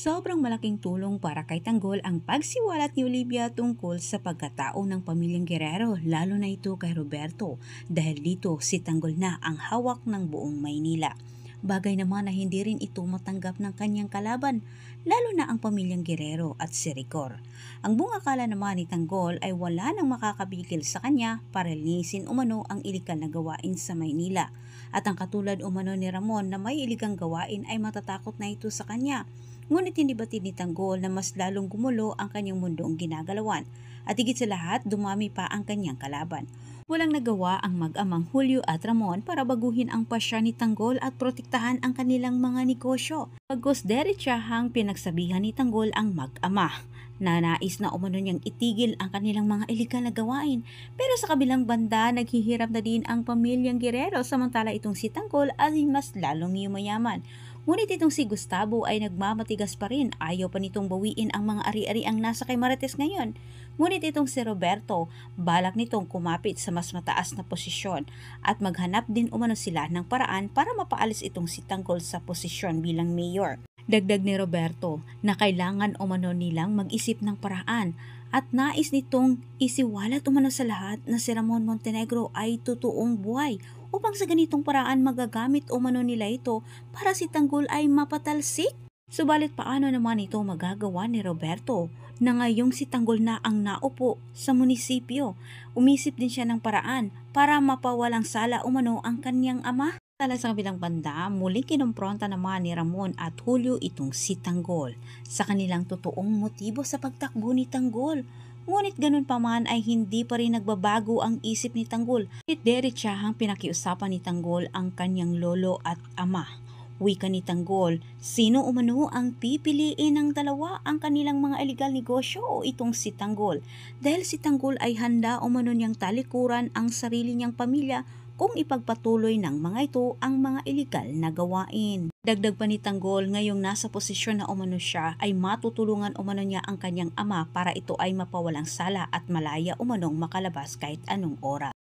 Sobrang malaking tulong para kay Tanggol ang pagsiwalat ni Olivia tungkol sa pagkatao ng pamilyang Guerrero, lalo na ito kay Roberto, dahil dito si Tanggol na ang hawak ng buong Maynila. Bagay naman na hindi rin ito matanggap ng kanyang kalaban, lalo na ang pamilyang Guerrero at si Rigor. Ang buong akala naman ni Tanggol ay wala nang makakabigil sa kanya para linisin umano ang ilikal na gawain sa Maynila. At ang katulad umano ni Ramon na may iligang gawain ay matatakot na ito sa kanya. Ngunit hindi batid ni Tanggol na mas lalong gumulo ang kanyang mundong ginagalawan at higit sa lahat dumami pa ang kanyang kalaban. Walang nagawa ang mag-amang Julio at Ramon para baguhin ang pasya ni Tanggol at protektahan ang kanilang mga negosyo. Pagkos derechahang pinagsabihan ni Tanggol ang mag-ama na nais na umano niyang itigil ang kanilang mga iligal na gawain. Pero sa kabilang banda, naghihirap na din ang pamilyang Guerrero samantala itong si Tanggol ay mas lalong yumayaman. Ngunit itong si Gustavo ay nagmamatigas pa rin, ayaw pa nitong bawiin ang mga ari-ari ang nasa kay Marites ngayon. Ngunit itong si Roberto, balak nitong kumapit sa mas mataas na posisyon at maghanap din umano sila ng paraan para mapaalis itong si Tanggol sa posisyon bilang mayor. Dagdag ni Roberto na kailangan umano nilang mag-isip ng paraan at nais nitong isiwalat umano sa lahat na si Ramon Montenegro ay totoong buhay upang sa ganitong paraan magagamit umano nila ito para si Tanggol ay mapatalsik. Subalit paano naman ito magagawa ni Roberto na ngayong si Tanggol na ang naupo sa munisipyo? Umisip din siya ng paraan para mapawalang sala umano ang kanyang ama. Tala sa kabilang banda, muling kinumpronta naman ni Ramon at Julio itong si Tanggol sa kanilang totoong motibo sa pagtakbo ni Tanggol. Ngunit ganun pa man ay hindi pa rin nagbabago ang isip ni Tanggol. Derechahang pinakiusapan ni Tanggol ang kanyang lolo at ama. Wika ni Tanggol, sino umano ang pipiliin ng dalawa, ang kanilang mga iligal negosyo o itong si Tanggol? Dahil si Tanggol ay handa umano niyang talikuran ang sarili niyang pamilya kung ipagpatuloy ng mga ito ang mga iligal na gawain. Dagdag pa ni Tanggol, ngayong nasa posisyon na umano siya ay matutulungan umano niya ang kanyang ama para ito ay mapawalang sala at malaya umanong makalabas kahit anong oras.